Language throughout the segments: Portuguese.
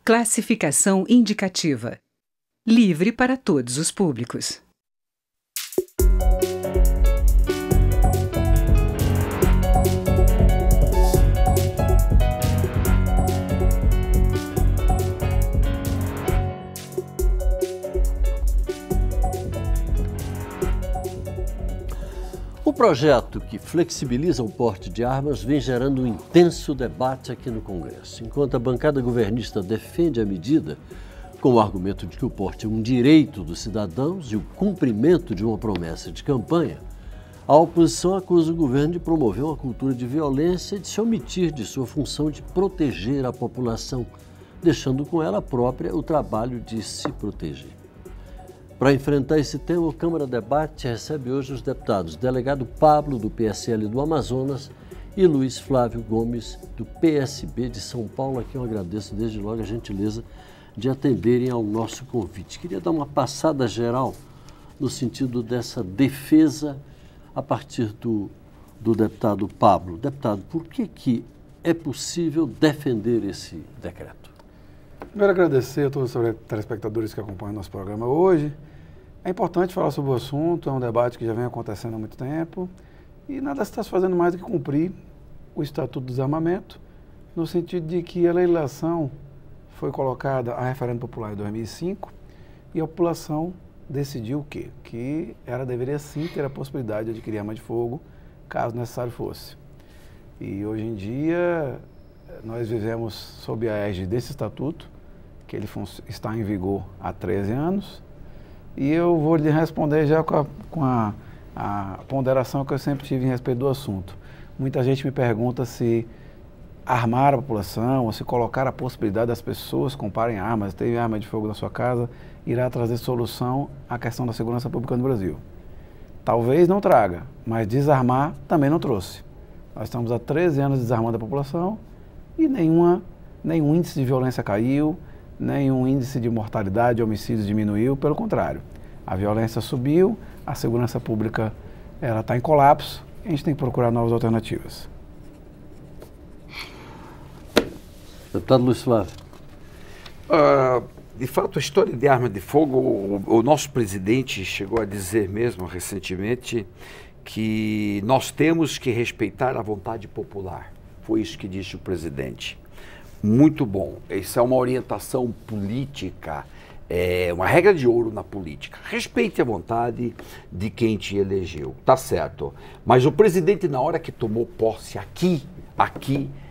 Classificação indicativa. Livre para todos os públicos. O projeto que flexibiliza o porte de armas vem gerando um intenso debate aqui no Congresso. Enquanto a bancada governista defende a medida com o argumento de que o porte é um direito dos cidadãos e o cumprimento de uma promessa de campanha, a oposição acusa o governo de promover uma cultura de violência e de se omitir de sua função de proteger a população, deixando com ela própria o trabalho de se proteger. Para enfrentar esse tema, o Câmara Debate recebe hoje os deputados delegado Pablo, do PSL do Amazonas, e Luiz Flávio Gomes, do PSB de São Paulo, a quem eu agradeço desde logo a gentileza de atenderem ao nosso convite. Queria dar uma passada geral no sentido dessa defesa a partir do deputado Pablo. Deputado, por que é possível defender esse decreto? Primeiro, agradecer a todos os telespectadores que acompanham nosso programa hoje. É importante falar sobre o assunto, é um debate que já vem acontecendo há muito tempo e nada se está fazendo mais do que cumprir o Estatuto do Desarmamento, no sentido de que a legislação foi colocada a referendo popular em 2005 e a população decidiu o quê? Que ela deveria sim ter a possibilidade de adquirir arma de fogo, caso necessário fosse. E hoje em dia nós vivemos sob a égide desse Estatuto, que ele está em vigor há 13 anos, e eu vou lhe responder já com a ponderação que eu sempre tive em respeito do assunto. Muita gente me pergunta se armar a população, ou se colocar a possibilidade das pessoas comprarem armas, terem arma de fogo na sua casa, irá trazer solução à questão da segurança pública no Brasil. Talvez não traga, mas desarmar também não trouxe. Nós estamos há 13 anos desarmando a população e nenhum índice de violência caiu, nenhum índice de mortalidade e homicídios diminuiu, pelo contrário. A violência subiu, a segurança pública está em colapso e a gente tem que procurar novas alternativas. Deputado Luiz Flávio. De fato, a história de arma de fogo, o nosso presidente chegou a dizer mesmo recentemente que nós temos que respeitar a vontade popular. Foi isso que disse o presidente. Muito bom. Isso é uma orientação política, é uma regra de ouro na política. Respeite a vontade de quem te elegeu, tá certo. Mas o presidente, na hora que tomou posse aqui,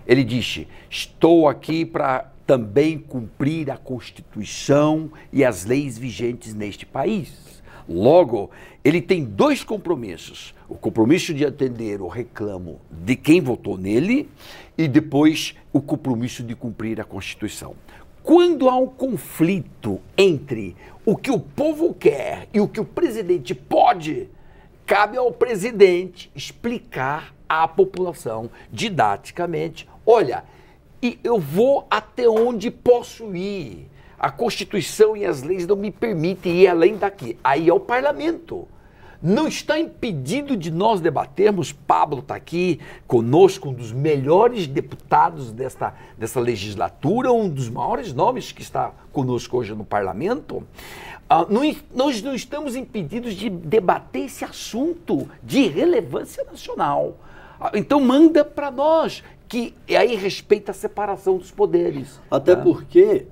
ele disse: estou aqui para também cumprir a Constituição e as leis vigentes neste país. Logo, ele tem dois compromissos. O compromisso de atender o reclamo de quem votou nele e depois o compromisso de cumprir a Constituição. Quando há um conflito entre o que o povo quer e o que o presidente pode, cabe ao presidente explicar à população didaticamente: olha, eu vou até onde posso ir. A Constituição e as leis não me permitem ir além daqui. Aí é o parlamento. Não está impedido de nós debatermos. Pablo está aqui conosco, um dos melhores deputados dessa legislatura, um dos maiores nomes que está conosco hoje no parlamento. Nós não estamos impedidos de debater esse assunto de relevância nacional. Então manda para nós, que aí respeita a separação dos poderes. Até porque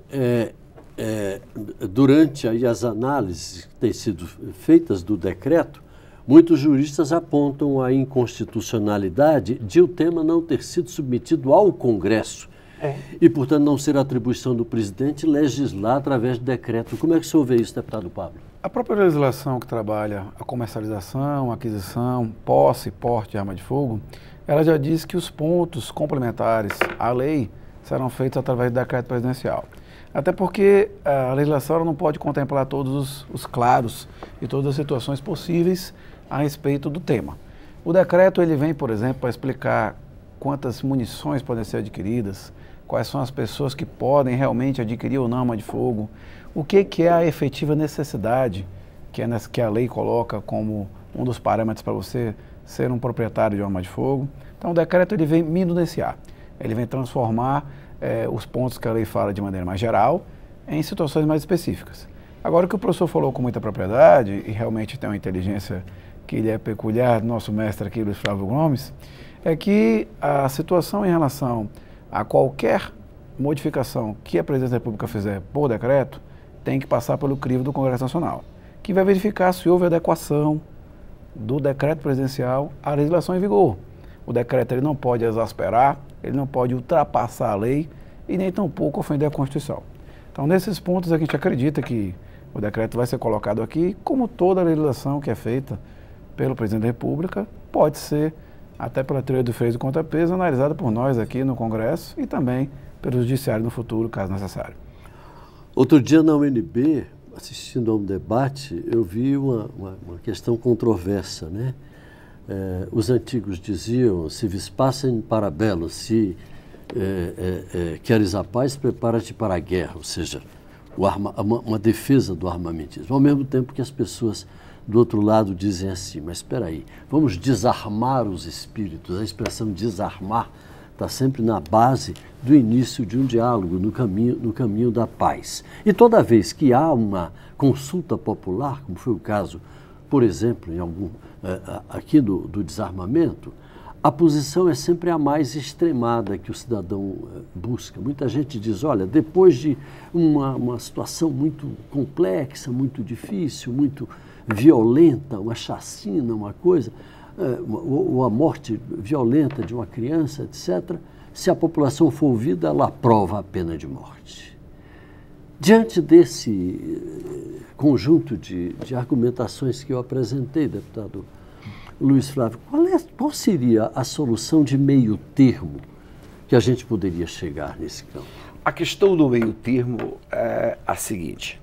durante aí as análises que têm sido feitas do decreto, muitos juristas apontam a inconstitucionalidade de o tema não ter sido submetido ao Congresso e, portanto, não ser atribuição do presidente legislar através de decreto. Como é que o senhor vê isso, deputado Pablo? A própria legislação que trabalha a comercialização, aquisição, posse e porte de arma de fogo, ela já diz que os pontos complementares à lei serão feitos através do decreto presidencial. Até porque a legislação não pode contemplar todos os claros e todas as situações possíveis a respeito do tema. O decreto ele vem, por exemplo, para explicar quantas munições podem ser adquiridas, quais são as pessoas que podem realmente adquirir ou não arma de fogo, o que é a efetiva necessidade que a lei coloca como um dos parâmetros para você ser um proprietário de uma arma de fogo. Então o decreto ele vem minuciar, ele vem transformar os pontos que a lei fala de maneira mais geral, em situações mais específicas. Agora, o que o professor falou com muita propriedade, e realmente tem uma inteligência que lhe é peculiar, nosso mestre aqui, Luiz Flávio Gomes, é que a situação em relação a qualquer modificação que a Presidência da República fizer por decreto, tem que passar pelo crivo do Congresso Nacional, que vai verificar se houve adequação do decreto presidencial à legislação em vigor. O decreto ele não pode exasperar, ele não pode ultrapassar a lei e nem tampouco ofender a Constituição. Então, nesses pontos, a gente acredita que o decreto vai ser colocado aqui, como toda a legislação que é feita pelo Presidente da República, pode ser, até pela teoria do freio e contrapeso, analisada por nós aqui no Congresso e também pelo Judiciário no futuro, caso necessário. Outro dia na UNB, assistindo a um debate, eu vi uma questão controversa, né? Os antigos diziam, se vis pacem para bello, se queres a paz, prepara-te para a guerra, ou seja, uma defesa do armamentismo. Ao mesmo tempo que as pessoas do outro lado dizem assim, mas espera aí, vamos desarmar os espíritos. A expressão desarmar está sempre na base do início de um diálogo, no caminho da paz. E toda vez que há uma consulta popular, como foi o caso, por exemplo, aqui do desarmamento, a posição é sempre a mais extremada que o cidadão busca. Muita gente diz, olha, depois de uma situação muito complexa, muito difícil, muito violenta, uma chacina, uma coisa, ou a morte violenta de uma criança, etc., se a população for ouvida, ela aprova a pena de morte. Diante desse conjunto de argumentações que eu apresentei, deputado Luiz Flávio, qual seria a solução de meio termo que a gente poderia chegar nesse campo? A questão do meio termo é a seguinte: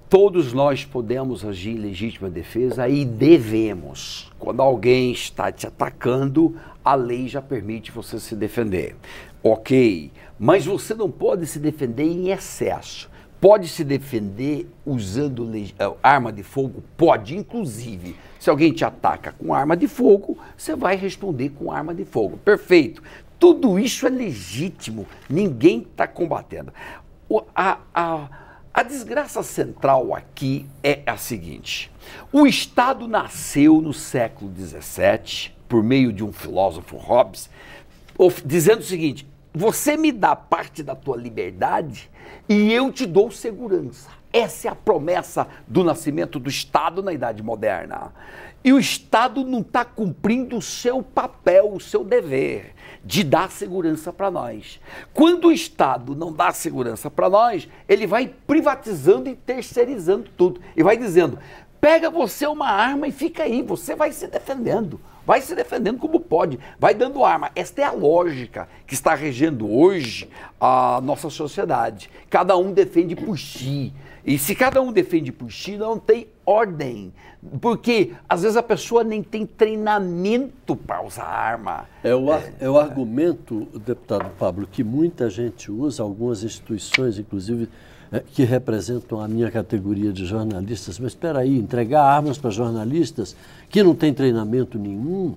todos nós podemos agir em legítima defesa e devemos. Quando alguém está te atacando, a lei já permite você se defender. Ok, mas você não pode se defender em excesso. Pode se defender usando arma de fogo? Pode, inclusive. Se alguém te ataca com arma de fogo, você vai responder com arma de fogo. Perfeito. Tudo isso é legítimo. Ninguém está combatendo. A desgraça central aqui é a seguinte: o Estado nasceu no século XVII, por meio de um filósofo Hobbes, dizendo o seguinte: você me dá parte da tua liberdade e eu te dou segurança. Essa é a promessa do nascimento do Estado na Idade Moderna. E o Estado não está cumprindo o seu papel, o seu dever de dar segurança para nós. Quando o Estado não dá segurança para nós, ele vai privatizando e terceirizando tudo. E vai dizendo, pega você uma arma e fica aí, você vai se defendendo. Vai se defendendo como pode, vai dando arma. Esta é a lógica que está regendo hoje a nossa sociedade. Cada um defende por si. E se cada um defende por si, não tem ordem. Porque, às vezes, a pessoa nem tem treinamento para usar arma. É o argumento, deputado Pablo, que muita gente usa, algumas instituições, inclusive, que representam a minha categoria de jornalistas. Mas espera aí, entregar armas para jornalistas que não têm treinamento nenhum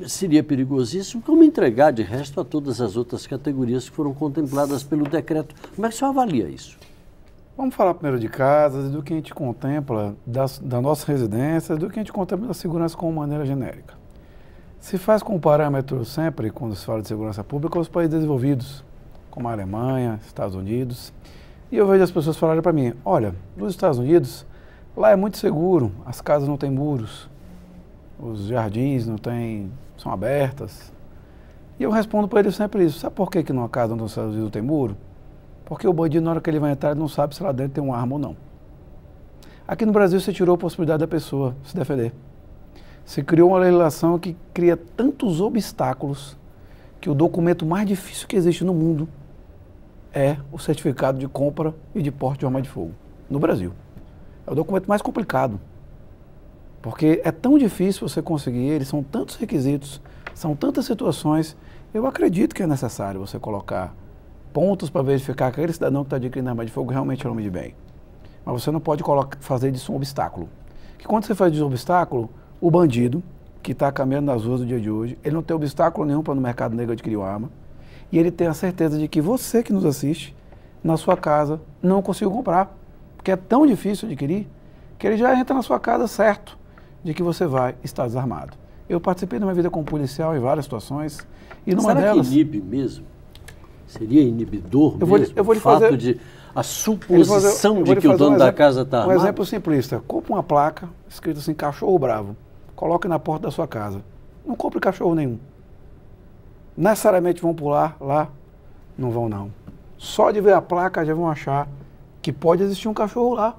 seria perigosíssimo, como entregar, de resto, a todas as outras categorias que foram contempladas pelo decreto. Como é que o senhor avalia isso? Vamos falar primeiro de casas, do que a gente contempla da nossa residência, do que a gente contempla da segurança como maneira genérica. Se faz com parâmetro sempre, quando se fala de segurança pública, os países desenvolvidos, como a Alemanha, Estados Unidos. E eu vejo as pessoas falarem para mim, olha, nos Estados Unidos, lá é muito seguro, as casas não têm muros, os jardins são abertas. E eu respondo para eles sempre isso. Sabe por que numa casa nos Estados Unidos não tem muro? Porque o bandido, na hora que ele vai entrar, ele não sabe se lá dentro tem uma arma ou não. Aqui no Brasil, você tirou a possibilidade da pessoa se defender. Você criou uma legislação que cria tantos obstáculos que o documento mais difícil que existe no mundo é o certificado de compra e de porte de arma de fogo, no Brasil. É o documento mais complicado, porque é tão difícil você conseguir ele, são tantos requisitos, são tantas situações. Eu acredito que é necessário você colocar pontos para verificar que aquele cidadão que está adquirindo arma de fogo realmente é um homem de bem. Mas você não pode fazer disso um obstáculo. Porque quando você faz disso um obstáculo, o bandido, que está caminhando nas ruas do dia de hoje, ele não tem obstáculo nenhum para no mercado negro adquirir uma arma, e ele tem a certeza de que você que nos assiste, na sua casa, não conseguiu comprar, porque é tão difícil adquirir, que ele já entra na sua casa certo de que você vai estar desarmado. Eu participei da minha vida como policial em várias situações, e numa delas... que inibe mesmo? Seria inibidor eu vou lhe o fato fazer, de a suposição de que o dono da casa está armado? Um exemplo simplista. Compre uma placa escrita assim, cachorro bravo. Coloque na porta da sua casa. Não compre cachorro nenhum. Necessariamente vão pular lá? Não vão, não. Só de ver a placa já vão achar que pode existir um cachorro lá.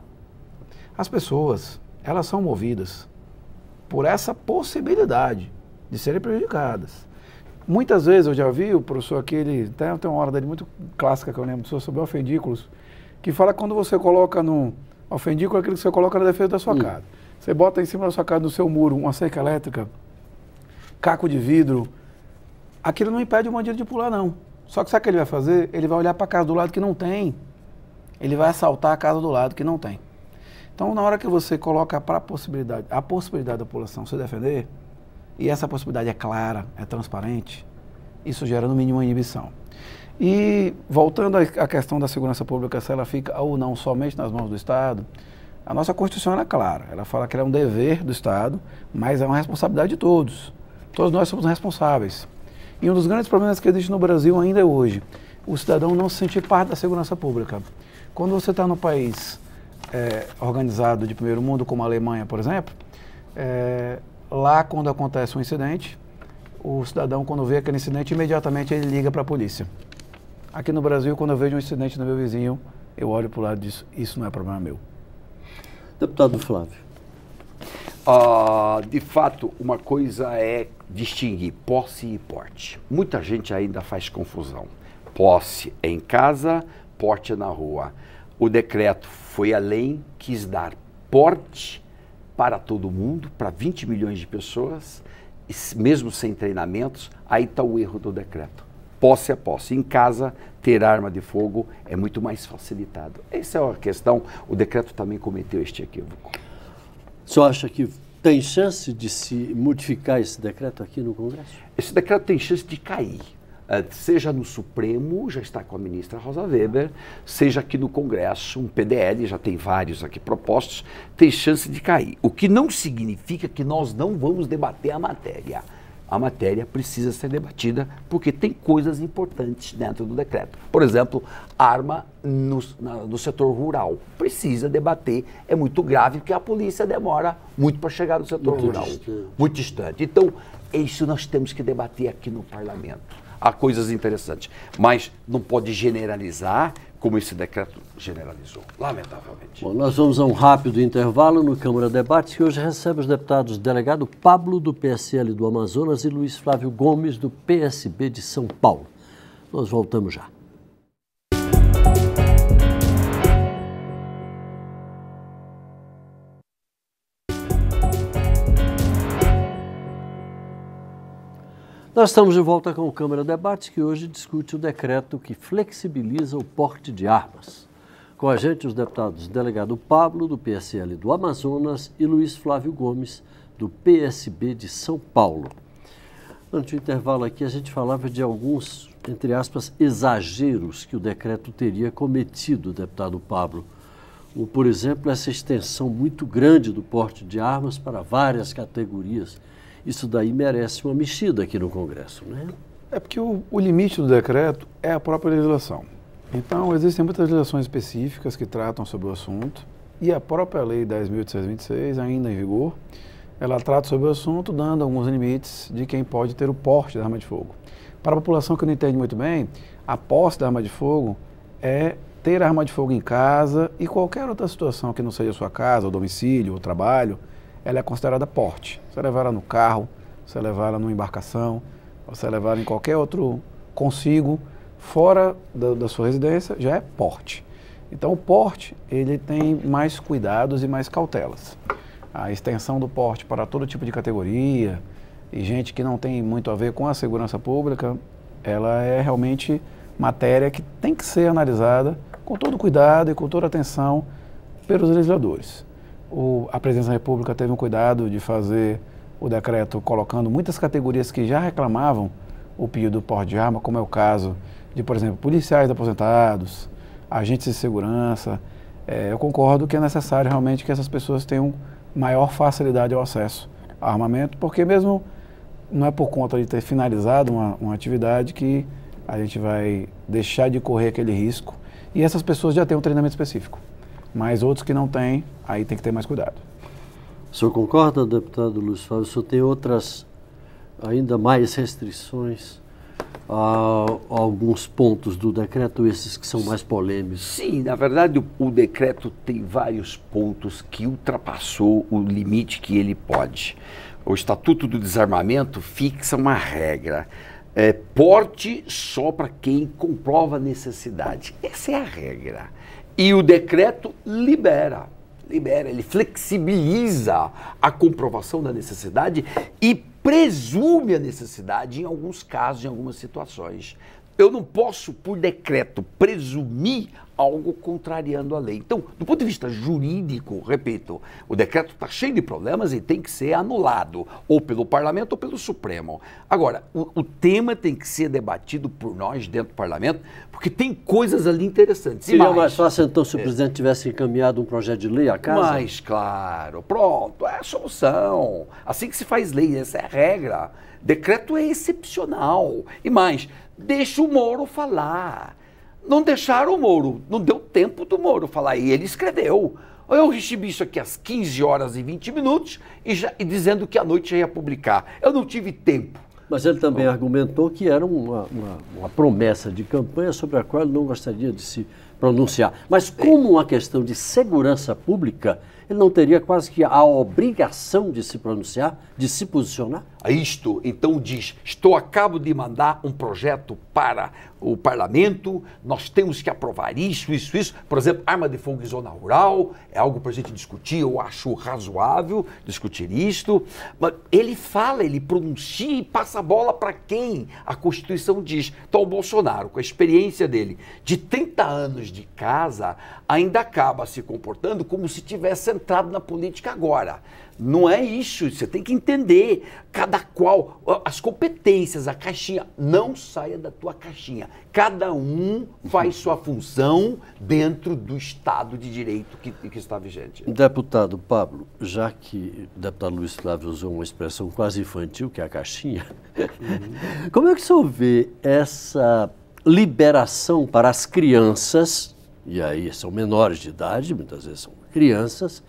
As pessoas, elas são movidas por essa possibilidade de serem prejudicadas. Muitas vezes eu já vi o professor aquele, tem uma hora dele muito clássica que eu lembro, sobre ofendículos, que fala que quando você coloca no ofendículo, aquilo que você coloca na defesa da sua casa. Você bota em cima da sua casa, no seu muro, uma cerca elétrica, caco de vidro, aquilo não impede o bandido de pular, não. Só que sabe o que ele vai fazer? Ele vai olhar para a casa do lado que não tem. Ele vai assaltar a casa do lado que não tem. Então, na hora que você coloca a possibilidade da população se defender, e essa possibilidade é clara, é transparente, isso gera no mínimo uma inibição. E voltando à questão da segurança pública, se ela fica ou não somente nas mãos do Estado, a nossa Constituição é clara, ela fala que ela é um dever do Estado, mas é uma responsabilidade de todos. Todos nós somos responsáveis. E um dos grandes problemas que existe no Brasil ainda é hoje, o cidadão não se sentir parte da segurança pública. Quando você está num país organizado de primeiro mundo, como a Alemanha, por exemplo, lá, quando acontece um incidente, o cidadão, quando vê aquele incidente, imediatamente ele liga para a polícia. Aqui no Brasil, quando eu vejo um incidente no meu vizinho, eu olho para o lado e disso, isso não é problema meu. Deputado Flávio. De fato, uma coisa é distinguir posse e porte. Muita gente ainda faz confusão. Posse é em casa, porte é na rua. O decreto foi além, quis dar porte para todo mundo, para 20 milhões de pessoas, mesmo sem treinamentos. Aí está o erro do decreto. Posse é posse. Em casa, ter arma de fogo é muito mais facilitado. Essa é a questão. O decreto também cometeu este equívoco. O senhor acha que tem chance de se modificar esse decreto aqui no Congresso? Esse decreto tem chance de cair. Seja no Supremo, já está com a ministra Rosa Weber, seja aqui no Congresso, um PDL, já tem vários aqui propostos, tem chance de cair. O que não significa que nós não vamos debater a matéria. A matéria precisa ser debatida porque tem coisas importantes dentro do decreto. Por exemplo, arma no setor rural. Precisa debater, é muito grave porque a polícia demora muito para chegar no setor rural. Muito distante. Então, isso nós temos que debater aqui no parlamento. Há coisas interessantes, mas não pode generalizar como esse decreto generalizou, lamentavelmente. Bom, nós vamos a um rápido intervalo no Câmara Debates, que hoje recebe os deputados delegado Pablo, do PSL do Amazonas, e Luiz Flávio Gomes, do PSB de São Paulo. Nós voltamos já. Nós estamos de volta com o Câmara Debates, que hoje discute o decreto que flexibiliza o porte de armas. Com a gente, os deputados delegado Pablo, do PSL do Amazonas, e Luiz Flávio Gomes, do PSB de São Paulo. Antes do intervalo aqui, a gente falava de alguns, entre aspas, exageros que o decreto teria cometido, deputado Pablo. Como, por exemplo, essa extensão muito grande do porte de armas para várias categorias. Isso daí merece uma mexida aqui no Congresso, né? É porque o limite do decreto é a própria legislação. Então, existem muitas legislações específicas que tratam sobre o assunto, e a própria Lei 10.826, ainda em vigor, ela trata sobre o assunto, dando alguns limites de quem pode ter o porte da arma de fogo. Para a população que não entende muito bem, a posse da arma de fogo é ter a arma de fogo em casa e qualquer outra situação que não seja a sua casa, o domicílio, o trabalho, ela é considerada porte. Você levar ela no carro, você levar ela numa embarcação, você levar ela em qualquer outro consigo, fora da sua residência, já é porte. Então o porte, ele tem mais cuidados e mais cautelas. A extensão do porte para todo tipo de categoria e gente que não tem muito a ver com a segurança pública, ela é realmente matéria que tem que ser analisada com todo cuidado e com toda atenção pelos legisladores. A Presidência da República teve um cuidado de fazer o decreto colocando muitas categorias que já reclamavam o pedido do porte de arma, como é o caso de, por exemplo, policiais aposentados, agentes de segurança. Eu concordo que é necessário realmente que essas pessoas tenham maior facilidade ao acesso ao armamento, porque mesmo não é por conta de ter finalizado uma atividade que a gente vai deixar de correr aquele risco. E essas pessoas já têm um treinamento específico, mas outros que não têm, aí tem que ter mais cuidado. O senhor concorda, deputado Luiz Flávio? O senhor tem outras, ainda mais restrições a alguns pontos do decreto, esses que são mais polêmicos? Sim, na verdade o decreto tem vários pontos que ultrapassou o limite que ele pode. O Estatuto do Desarmamento fixa uma regra. Porte só para quem comprova necessidade. Essa é a regra. E o decreto libera, ele flexibiliza a comprovação da necessidade e presume a necessidade em alguns casos, em algumas situações. Eu não posso, por decreto, presumir algo contrariando a lei. Então, do ponto de vista jurídico, repito, o decreto está cheio de problemas e tem que ser anulado, ou pelo Parlamento ou pelo Supremo. Agora, o tema tem que ser debatido por nós dentro do Parlamento, porque tem coisas ali interessantes. Seria mais fácil, então, se o presidente tivesse encaminhado um projeto de lei à casa? Mais claro, pronto, é a solução. Assim que se faz lei, essa é a regra. Decreto é excepcional. E mais, deixa o Moro falar. Não deixaram o Moro, não deu tempo do Moro falar, e ele escreveu. Eu recebi isso aqui às 15 horas e 20 minutos e dizendo que à noite já ia publicar. Eu não tive tempo. Mas ele também argumentou que era uma promessa de campanha sobre a qual ele não gostaria de se pronunciar. Mas como uma questão de segurança pública, ele não teria quase que a obrigação de se pronunciar, de se posicionar? Isto, então, diz, acabo de mandar um projeto para o Parlamento, nós temos que aprovar isso. Por exemplo, arma de fogo em zona rural, é algo para a gente discutir, eu acho razoável discutir isto. Mas ele fala, ele pronuncia e passa a bola para quem a Constituição diz. Então, o Bolsonaro, com a experiência dele, de 30 anos de casa, ainda acaba se comportando como se tivesse entrado na política agora. Não é isso, você tem que entender, cada qual, as competências, a caixinha, não saia da tua caixinha. Cada um faz sua função dentro do Estado de Direito que está vigente. Deputado Pablo, já que o deputado Luiz Flávio usou uma expressão quase infantil, que é a caixinha, como é que o senhor vê essa liberação para as crianças, e aí são menores de idade, muitas vezes são crianças,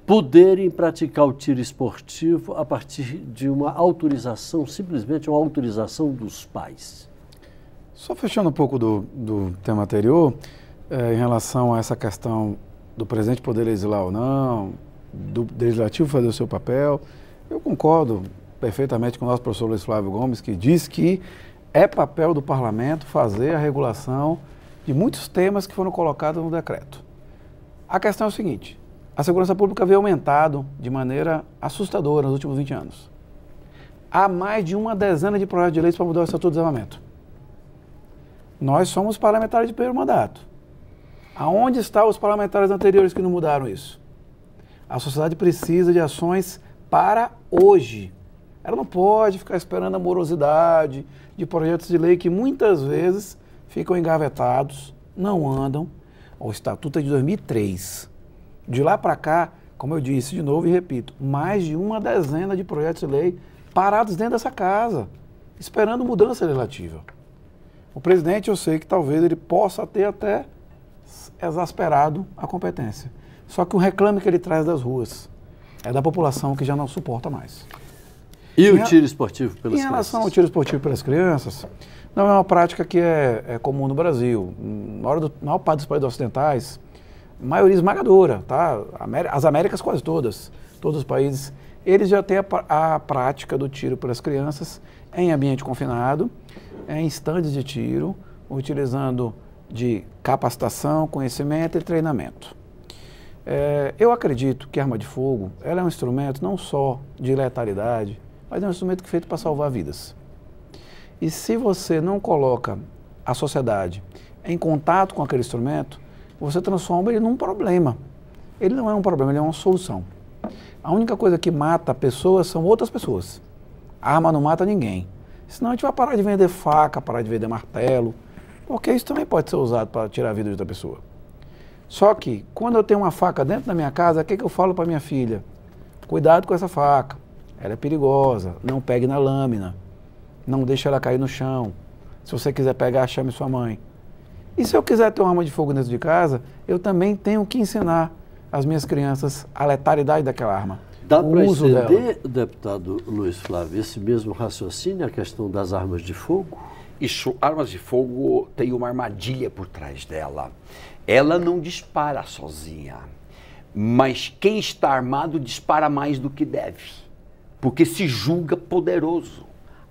poderem praticar o tiro esportivo a partir de uma autorização, simplesmente uma autorização dos pais? Só fechando um pouco do tema anterior, em relação a essa questão do presidente poder legislar ou não, do legislativo fazer o seu papel, eu concordo perfeitamente com o nosso professor Luiz Flávio Gomes, que diz que é papel do parlamento fazer a regulação de muitos temas que foram colocados no decreto. A questão é o seguinte: a segurança pública veio aumentado de maneira assustadora nos últimos 20 anos. Há mais de uma dezena de projetos de leis para mudar o Estatuto do Desarmamento. Nós somos parlamentares de primeiro mandato. Aonde estão os parlamentares anteriores que não mudaram isso? A sociedade precisa de ações para hoje. Ela não pode ficar esperando a morosidade de projetos de lei que muitas vezes ficam engavetados, não andam. O Estatuto é de 2003. De lá para cá, como eu disse de novo e repito, mais de uma dezena de projetos de lei parados dentro dessa casa, esperando mudança legislativa. O presidente, eu sei que talvez ele possa ter até exasperado a competência. Só que o reclame que ele traz das ruas é da população que já não suporta mais. E o tiro esportivo pelas crianças? Em relação ao tiro esportivo pelas crianças, não é uma prática que é comum no Brasil. Na maior parte dos países ocidentais, maioria esmagadora, tá? As Américas quase todas, todos os países, eles já têm a prática do tiro pelas crianças em ambiente confinado, em estandes de tiro, utilizando de capacitação, conhecimento e treinamento. Eu acredito que a arma de fogo ela é um instrumento não só de letalidade, mas é um instrumento que é feito para salvar vidas. E se você não coloca a sociedade em contato com aquele instrumento, você transforma ele num problema. Ele não é um problema, ele é uma solução. A única coisa que mata pessoas são outras pessoas. A arma não mata ninguém. Senão a gente vai parar de vender faca, parar de vender martelo, porque isso também pode ser usado para tirar a vida de outra pessoa. Só que, quando eu tenho uma faca dentro da minha casa, o que eu falo para minha filha? Cuidado com essa faca, ela é perigosa, não pegue na lâmina, não deixe ela cair no chão. Se você quiser pegar, chame sua mãe. E se eu quiser ter uma arma de fogo dentro de casa, eu também tenho que ensinar as minhas crianças a letalidade daquela arma. Dá para estender, deputado Luiz Flávio, esse mesmo raciocínio, a questão das armas de fogo? Isso, armas de fogo tem uma armadilha por trás dela. Ela não dispara sozinha, mas quem está armado dispara mais do que deve, porque se julga poderoso.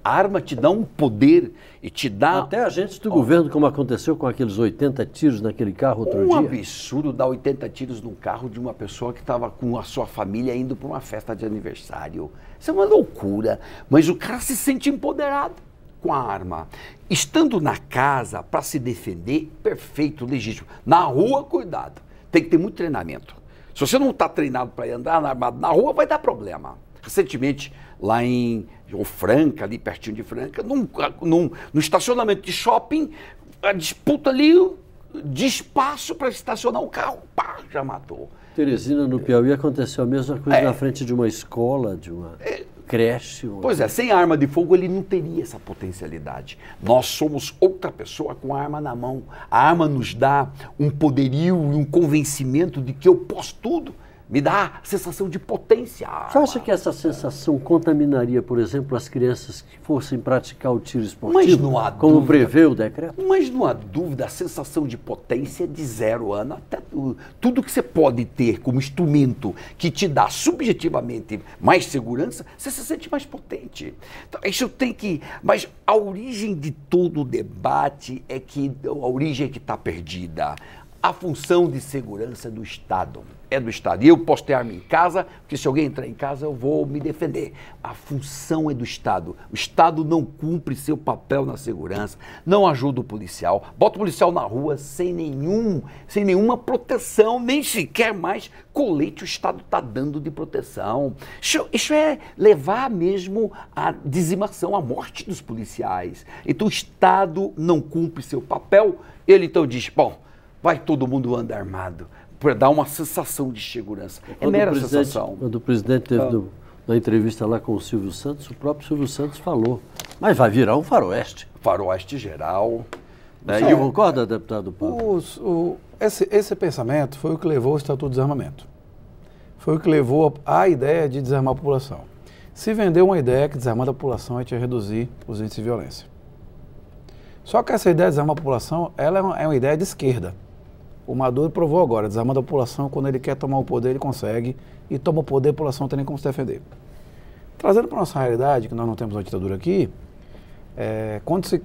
A arma te dá um poder e te dá... Até agentes do governo, como aconteceu com aqueles 80 tiros naquele carro outro dia. Um absurdo dar 80 tiros num carro de uma pessoa que estava com a sua família indo para uma festa de aniversário. Isso é uma loucura, mas o cara se sente empoderado com a arma. Estando na casa para se defender, perfeito, legítimo. Na rua, cuidado. Tem que ter muito treinamento. Se você não está treinado para andar armado na rua, vai dar problema. Recentemente, lá em Franca, ali pertinho de Franca, no estacionamento de shopping, a disputa ali de espaço para estacionar o carro, pá, já matou. Teresina, no Piauí, aconteceu a mesma coisa na frente de uma escola, de uma creche. Pois é, sem arma de fogo ele não teria essa potencialidade. Nós somos outra pessoa com a arma na mão. A arma nos dá um poderio e um convencimento de que eu posso tudo. Me dá sensação de potência. Você acha que essa sensação contaminaria, por exemplo, as crianças que fossem praticar o tiro esportivo, mas não há como dúvida, prevê o decreto? Mas não há dúvida, a sensação de potência é de 0 ano até tudo que você pode ter como instrumento que te dá subjetivamente mais segurança, você se sente mais potente. Então, isso tem que... Mas a origem de todo o debate é que a origem é que está perdida. A função de segurança é do Estado. É do Estado. E eu posso ter arma em casa, porque se alguém entrar em casa eu vou me defender. A função é do Estado. O Estado não cumpre seu papel na segurança, não ajuda o policial, bota o policial na rua sem nenhuma proteção, nem sequer mais colete o Estado está dando de proteção. Isso é levar mesmo à dizimação, à morte dos policiais. Então o Estado não cumpre seu papel, ele então diz, bom, vai todo mundo andar armado, para dar uma sensação de segurança. É mera sensação. Quando o presidente teve na entrevista lá com o Silvio Santos, o próprio Silvio Santos falou, mas vai virar um faroeste. Faroeste geral. Né? E concorda, deputado Paulo? Esse pensamento foi o que levou ao Estatuto de Desarmamento. Foi o que levou à ideia de desarmar a população. Se vendeu uma ideia que desarmando a população a gente ia reduzir os índices de violência. Só que essa ideia de desarmar a população, ela é uma ideia de esquerda. O Maduro provou agora, desarmando a população, quando ele quer tomar o poder, ele consegue, e toma o poder, a população não tem nem como se defender. Trazendo para a nossa realidade, que nós não temos uma ditadura aqui,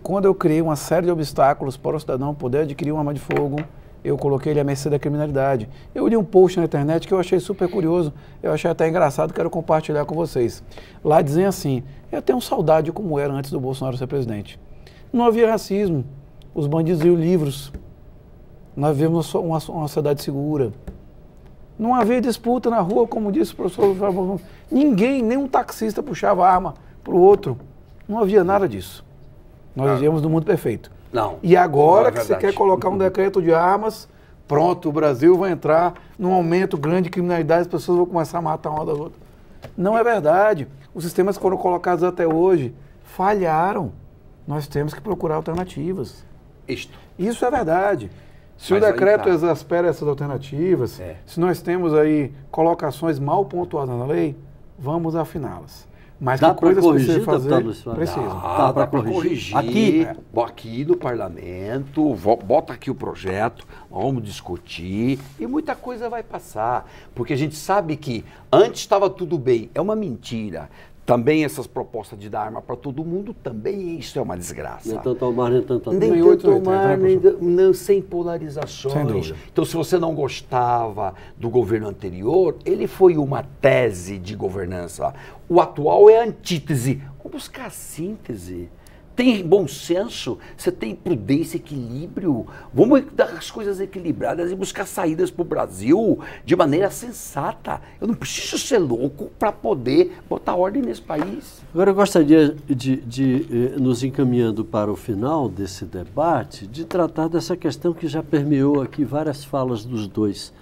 quando eu criei uma série de obstáculos para o cidadão poder adquirir uma arma de fogo, eu coloquei ele à mercê da criminalidade. Eu li um post na internet que eu achei super curioso, eu achei até engraçado, quero compartilhar com vocês. Lá dizem assim, eu tenho saudade de como era antes do Bolsonaro ser presidente. Não havia racismo, os bandidos liam livros, nós vivemos uma sociedade segura. Não havia disputa na rua, como disse o professor. Ninguém, nenhum taxista puxava a arma para o outro. Não havia nada disso. Nós vivíamos no mundo perfeito. Não. E agora que você quer colocar um decreto de armas, pronto, o Brasil vai entrar num aumento grande de criminalidade, as pessoas vão começar a matar uma das outras. Não é verdade. Os sistemas que foram colocados até hoje falharam. Nós temos que procurar alternativas. Isso é verdade. Se o decreto exaspera essas alternativas, se nós temos aí colocações mal pontuadas na lei, vamos afiná-las. Mas dá para corrigir, fazer, precisa. Dá para corrigir. Aqui no parlamento, bota aqui o projeto, vamos discutir e muita coisa vai passar. Porque a gente sabe que antes estava tudo bem, é uma mentira. Também essas propostas de dar arma para todo mundo, também isso é uma desgraça. Nem tanto ao mar, nem tanto ao nem tanto ao mar, nem sem polarizações. Sem dúvida. Então, se você não gostava do governo anterior, ele foi uma tese de governança. O atual é a antítese. Vamos buscar a síntese. tem bom senso, você tem prudência, equilíbrio. Vamos dar as coisas equilibradas e buscar saídas para o Brasil de maneira sensata. Eu não preciso ser louco para poder botar ordem nesse país. Agora eu gostaria de nos encaminhando para o final desse debate, de tratar dessa questão que já permeou aqui várias falas dos dois.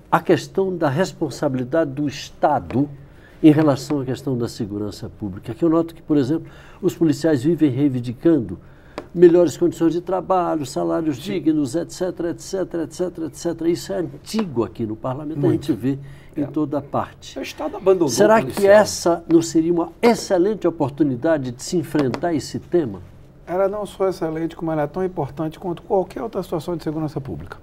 A questão da responsabilidade do Estado em relação à questão da segurança pública. Que eu noto que, por exemplo, os policiais vivem reivindicando melhores condições de trabalho, salários dignos, etc, etc, etc, etc. Isso é antigo aqui no parlamento, a gente vê em toda parte. O Estado abandonou. Será que essa não seria uma excelente oportunidade de se enfrentar esse tema? Ela não só é excelente, como ela é tão importante quanto qualquer outra situação de segurança pública.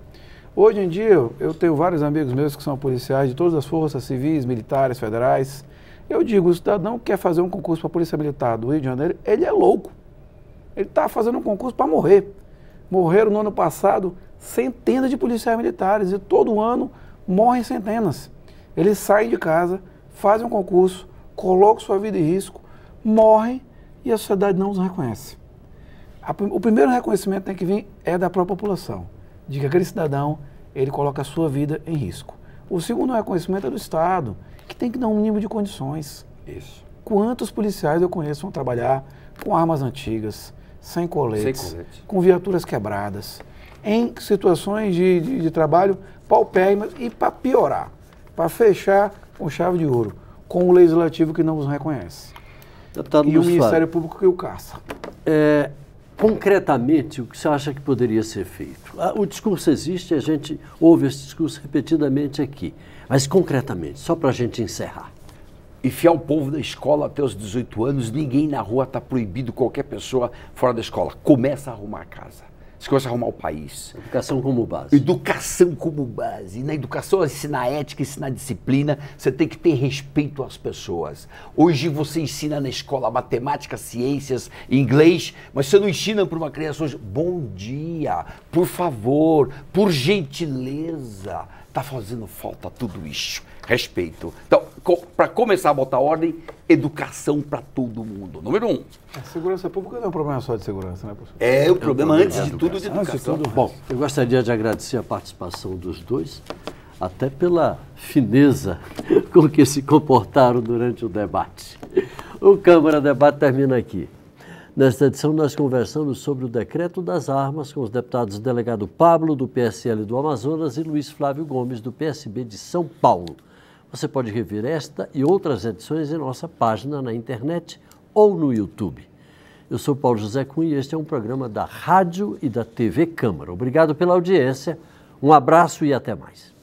Hoje em dia, eu tenho vários amigos meus que são policiais de todas as forças civis, militares, federais. Eu digo, o cidadão que quer fazer um concurso para a Polícia Militar do Rio de Janeiro, ele é louco. Ele está fazendo um concurso para morrer. Morreram no ano passado centenas de policiais militares e todo ano morrem centenas. Eles saem de casa, fazem um concurso, colocam sua vida em risco, morrem e a sociedade não os reconhece. O primeiro reconhecimento que tem que vir é da própria população, de que aquele cidadão, ele coloca a sua vida em risco. O segundo reconhecimento é do Estado, que tem que dar um mínimo de condições. Isso. Quantos policiais eu conheço vão trabalhar com armas antigas, sem coletes, com viaturas quebradas, em situações de trabalho paupérrimas e para piorar, para fechar com chave de ouro, com o legislativo que não os reconhece. Deputado E o Ministério Público que o caça. Concretamente, o que você acha que poderia ser feito? O discurso existe, a gente ouve esse discurso repetidamente aqui. Mas concretamente, só para a gente encerrar. Enfiar o povo da escola até os 18 anos, ninguém na rua está proibido, qualquer pessoa fora da escola. Começa a arrumar a casa. Você começa a arrumar o país. Educação como base. Educação como base. Na educação, ensinar ética, ensinar disciplina, você tem que ter respeito às pessoas. Hoje você ensina na escola matemática, ciências, inglês, mas você não ensina para uma criança hoje, bom dia, por favor, por gentileza. Está fazendo falta tudo isso. Respeito. Então, para começar a botar ordem, educação para todo mundo. Número 1. A segurança pública não é um problema só de segurança, né, professor? É o problema antes de tudo de educação. Bom, eu gostaria de agradecer a participação dos dois, até pela fineza com que se comportaram durante o debate. O Câmara Debate termina aqui. Nesta edição, nós conversamos sobre o decreto das armas com os deputados delegado Pablo, do PSL do Amazonas, e Luiz Flávio Gomes, do PSB de São Paulo. Você pode rever esta e outras edições em nossa página na internet ou no YouTube. Eu sou Paulo José Cunha e este é um programa da Rádio e da TV Câmara. Obrigado pela audiência, um abraço e até mais.